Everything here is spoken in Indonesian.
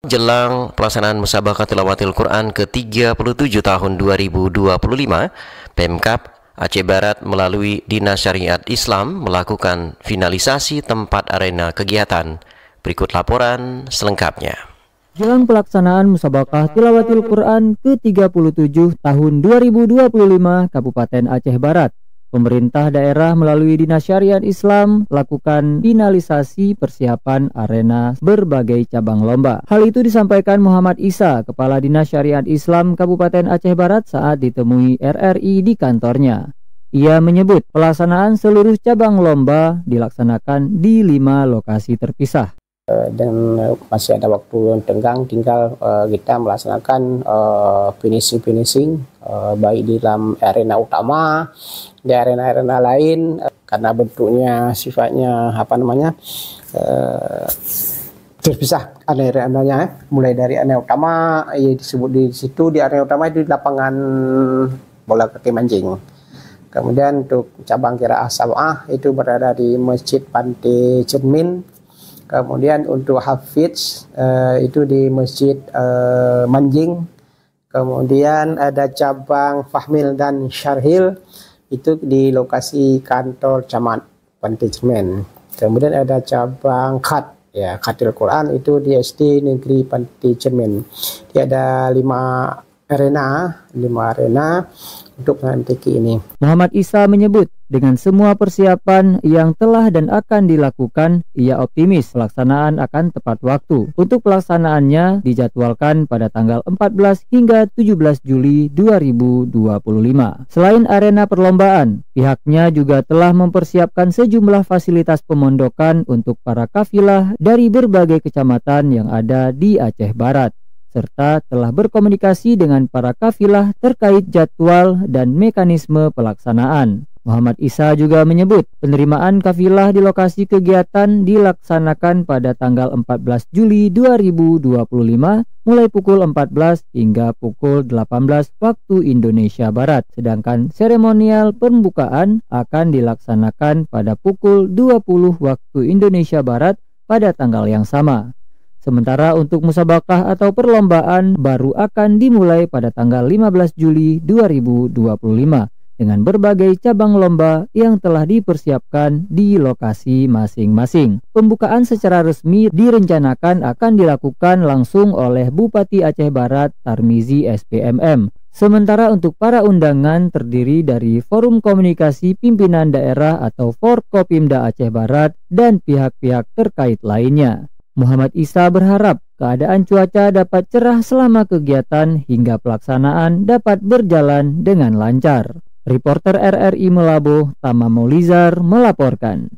Jelang pelaksanaan Musabaqah Tilawatil Quran ke-37 tahun 2025, Pemkab Aceh Barat melalui Dinas Syariat Islam melakukan finalisasi tempat arena kegiatan. Berikut laporan selengkapnya. Jelang pelaksanaan Musabaqah Tilawatil Quran ke-37 tahun 2025 Kabupaten Aceh Barat, pemerintah daerah melalui Dinas Syariat Islam lakukan finalisasi persiapan arena berbagai cabang lomba. Hal itu disampaikan Muhammad Isa, Kepala Dinas Syariat Islam Kabupaten Aceh Barat saat ditemui RRI di kantornya. Ia menyebut pelaksanaan seluruh cabang lomba dilaksanakan di 5 lokasi terpisah. Dan masih ada waktu yang tenggang, tinggal kita melaksanakan finishing baik di dalam arena utama, di arena-arena lain, karena bentuknya sifatnya terpisah arena-arenanya, mulai dari arena utama disebut di situ, di arena utama itu di lapangan bola kaki mancing. Kemudian untuk cabang Qiraah Sab'ah itu berada di Masjid Pantai Cermin. Kemudian untuk Hafiz itu di Masjid Manjing. Kemudian ada cabang Fahmil dan Syarhil itu di lokasi kantor Camat Pantai Cermin. Kemudian ada cabang Khatil Quran itu di SD Negeri Pantai Cermin. Dia ada 5 arena untuk menanti ini. Muhammad Isa menyebut dengan semua persiapan yang telah dan akan dilakukan, ia optimis pelaksanaan akan tepat waktu. Untuk pelaksanaannya dijadwalkan pada tanggal 14 hingga 17 Juli 2025. Selain arena perlombaan, pihaknya juga telah mempersiapkan sejumlah fasilitas pemondokan untuk para kafilah dari berbagai kecamatan yang ada di Aceh Barat, serta telah berkomunikasi dengan para kafilah terkait jadwal dan mekanisme pelaksanaan. Muhammad Isa juga menyebut penerimaan kafilah di lokasi kegiatan dilaksanakan pada tanggal 14 Juli 2025 mulai pukul 14 hingga pukul 18 waktu Indonesia Barat, sedangkan seremonial pembukaan akan dilaksanakan pada pukul 20 waktu Indonesia Barat pada tanggal yang sama. Sementara untuk musabaqah atau perlombaan baru akan dimulai pada tanggal 15 Juli 2025 dengan berbagai cabang lomba yang telah dipersiapkan di lokasi masing-masing. Pembukaan secara resmi direncanakan akan dilakukan langsung oleh Bupati Aceh Barat Tarmizi SPMM. Sementara untuk para undangan terdiri dari Forum Komunikasi Pimpinan Daerah atau Forkopimda Aceh Barat dan pihak-pihak terkait lainnya. Muhammad Isa berharap keadaan cuaca dapat cerah selama kegiatan hingga pelaksanaan dapat berjalan dengan lancar. Reporter RRI Melabo, Tama Maulizar melaporkan.